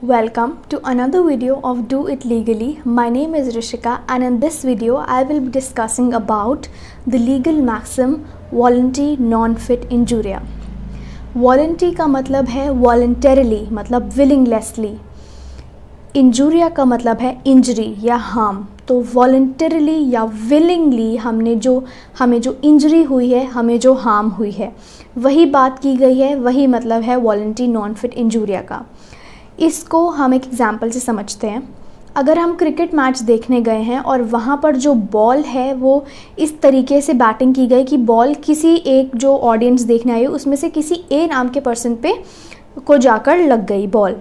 Welcome to another video of Do It Legally. My name is Rishika and in this video I will be discussing about the legal maxim voluntary non-fit injuria. Voluntary का मतलब है voluntarily मतलब willinglessly. Injuria का मतलब है injury या harm. तो voluntarily या विलिंगली हमें जो इंजरी हुई है, हमें जो हार्म हुई है, वही बात की गई है, वही मतलब है वॉलंटरी नॉन फिट इंजूरिया का. इसको हम एक एग्जांपल से समझते हैं. अगर हम क्रिकेट मैच देखने गए हैं और वहाँ पर जो बॉल है वो इस तरीके से बैटिंग की गई कि बॉल किसी एक जो ऑडियंस देखने आई उसमें से किसी ए नाम के पर्सन पे को जाकर लग गई बॉल.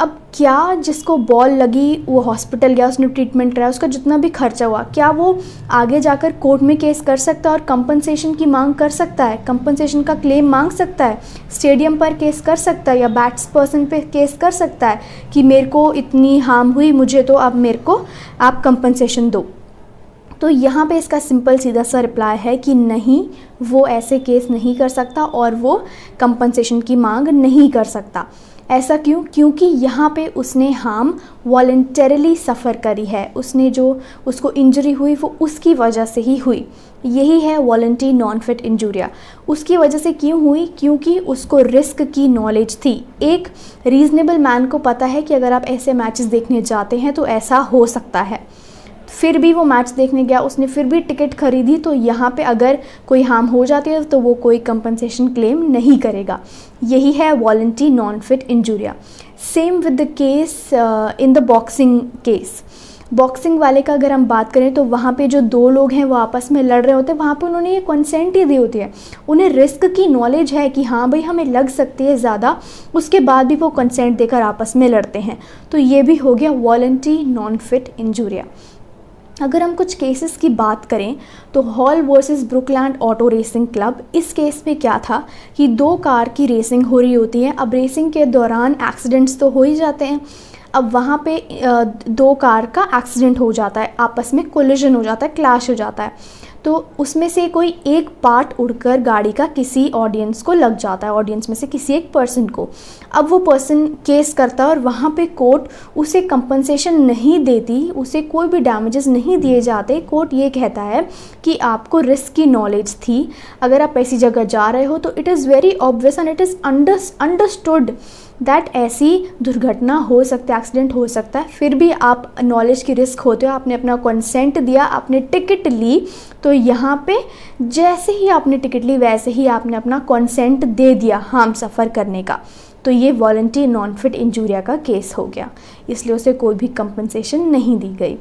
अब क्या जिसको बॉल लगी वो हॉस्पिटल गया, उसने ट्रीटमेंट कराया, उसका जितना भी खर्चा हुआ, क्या वो आगे जाकर कोर्ट में केस कर सकता है और कंपनसेशन की मांग कर सकता है, कंपनसेशन का क्लेम मांग सकता है, स्टेडियम पर केस कर सकता है या बैट्स पर्सन पे केस कर सकता है कि मेरे को इतनी हार्म हुई, मुझे तो अब मेरे को आप कंपनसेशन दो. तो यहाँ पे इसका सिंपल सीधा सा रिप्लाई है कि नहीं, वो ऐसे केस नहीं कर सकता और वो कंपनसेशन की मांग नहीं कर सकता. ऐसा क्यों? क्योंकि यहाँ पे उसने हार्म वॉलंटरली सफ़र करी है. उसने जो उसको इंजरी हुई वो उसकी वजह से ही हुई. यही है वॉलंटरी नॉन फिट इंजूरिया. उसकी वजह से क्यों हुई? क्योंकि उसको रिस्क की नॉलेज थी. एक रीज़नेबल मैन को पता है कि अगर आप ऐसे मैचेस देखने जाते हैं तो ऐसा हो सकता है. फिर भी वो मैच देखने गया, उसने फिर भी टिकट खरीदी, तो यहाँ पे अगर कोई हार्म हो जाती है तो वो कोई कंपनसेशन क्लेम नहीं करेगा. यही है voluntary non fit injuria. Same with the case in the boxing case. Boxing वाले का अगर हम बात करें तो वहाँ पे जो दो लोग हैं वो आपस में लड़ रहे होते हैं, वहाँ पे उन्होंने ये कंसेंट ही दी होती है. उन्हें रिस्क की नॉलेज है कि हाँ भाई हमें लग सकती है ज़्यादा, उसके बाद भी वो कंसेंट देकर आपस में लड़ते हैं. तो ये भी हो गया वॉलंटरी नॉन फिट इंजूरिया. अगर हम कुछ केसेस की बात करें तो Hall versus Brooklands auto racing club. इस केस में क्या था कि दो कार की रेसिंग हो रही होती है. अब रेसिंग के दौरान एक्सीडेंट्स तो हो ही जाते हैं. अब वहाँ पे दो कार का एक्सीडेंट हो जाता है, आपस में कोलिजन हो जाता है, क्लैश हो जाता है. तो उसमें से कोई एक पार्ट उड़कर गाड़ी का किसी ऑडियंस को लग जाता है, ऑडियंस में से किसी एक पर्सन को. अब वो पर्सन केस करता है और वहाँ पे कोर्ट उसे कंपनसेशन नहीं देती, उसे कोई भी डैमेजेस नहीं दिए जाते. कोर्ट ये कहता है कि आपको रिस्क की नॉलेज थी, अगर आप ऐसी जगह जा रहे हो तो it is very obvious and it is understood that ऐसी दुर्घटना हो सकती है, एक्सीडेंट हो सकता है. फिर भी आप नॉलेज की रिस्क होते हो, आपने अपना कंसेंट दिया, आपने टिकट ली. तो यहाँ पे जैसे ही आपने टिकट ली वैसे ही आपने अपना कंसेंट दे दिया हार्म सफ़र करने का. तो ये वॉलंटरी नॉन फिट इंजूरिया का केस हो गया, इसलिए उसे कोई भी कंपनसेशन नहीं दी गई.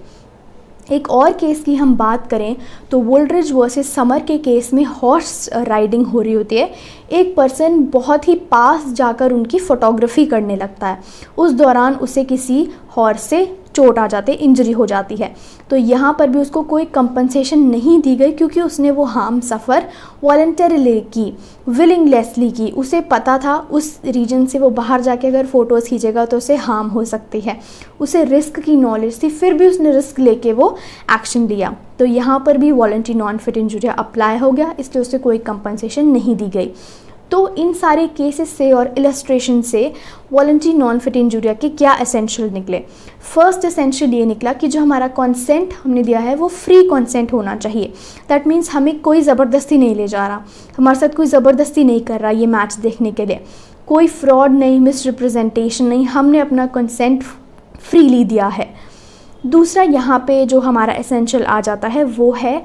एक और केस की हम बात करें तो वुलड्रिज वर्सेस समर के केस में हॉर्स राइडिंग हो रही होती है. एक पर्सन बहुत ही पास जाकर उनकी फ़ोटोग्राफी करने लगता है. उस दौरान उसे किसी हॉर्स से चोट आ जाती है, इंजरी हो जाती है. तो यहाँ पर भी उसको कोई कंपनसेशन नहीं दी गई क्योंकि उसने वो हार्म सफ़र वॉलंटरली की, विलिंगलेसली की. उसे पता था उस रीजन से वो बाहर जाके अगर फ़ोटोज़ खींचेगा तो उसे हार्म हो सकती है. उसे रिस्क की नॉलेज थी, फिर भी उसने रिस्क लेके वो एक्शन लिया. तो यहाँ पर भी voluntary non fit injuria apply हो गया, इसलिए उसे कोई कंपनसेशन नहीं दी गई. तो इन सारे केसेस से और इलस्ट्रेशन से वॉलंटरी नॉन फिट इंजूरिया के क्या एसेंशियल निकले. फर्स्ट एसेंशियल ये निकला कि जो हमारा कंसेंट हमने दिया है वो फ्री कंसेंट होना चाहिए. दैट मीन्स हमें कोई ज़बरदस्ती नहीं ले जा रहा, हमारे साथ कोई ज़बरदस्ती नहीं कर रहा ये मैच देखने के लिए, कोई फ्रॉड नहीं, मिस रिप्रेजेंटेशन नहीं, हमने अपना कंसेंट फ्रीली दिया है. दूसरा यहाँ पे जो हमारा एसेंशियल आ जाता है वो है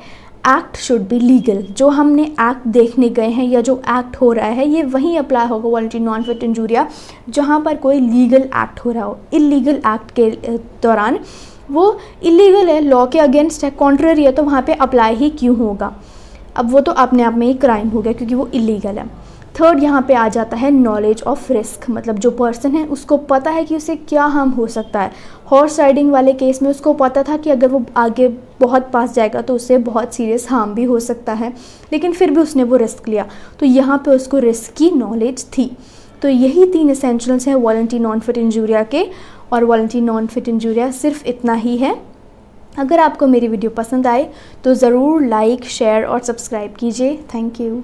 एक्ट शुड बी लीगल. जो हमने एक्ट देखने गए हैं या जो एक्ट हो रहा है ये वहीं अप्लाई होगा वॉलंटरी नॉन फिट इंजूरिया जहाँ पर कोई लीगल एक्ट हो रहा हो. इलीगल एक्ट के दौरान वो इलीगल है, लॉ के अगेंस्ट है, कॉन्ट्ररी है, तो वहाँ पे अप्लाई ही क्यों होगा. अब वो तो अपने आप में ही क्राइम हो गया क्योंकि वो इलीगल है. थर्ड यहाँ पे आ जाता है नॉलेज ऑफ रिस्क. मतलब जो पर्सन है उसको पता है कि उसे क्या हार्म हो सकता है. हॉर्स राइडिंग वाले केस में उसको पता था कि अगर वो आगे बहुत पास जाएगा तो उससे बहुत सीरियस हार्म भी हो सकता है, लेकिन फिर भी उसने वो रिस्क लिया. तो यहाँ पे उसको रिस्क की नॉलेज थी. तो यही तीन एसेंशियल्स हैं वॉलंटरी नॉन फिट इंजूरिया के. और वॉलंटरी नॉन फिट इंजूरिया सिर्फ इतना ही है. अगर आपको मेरी वीडियो पसंद आए तो ज़रूर लाइक, शेयर और सब्सक्राइब कीजिए. Thank you.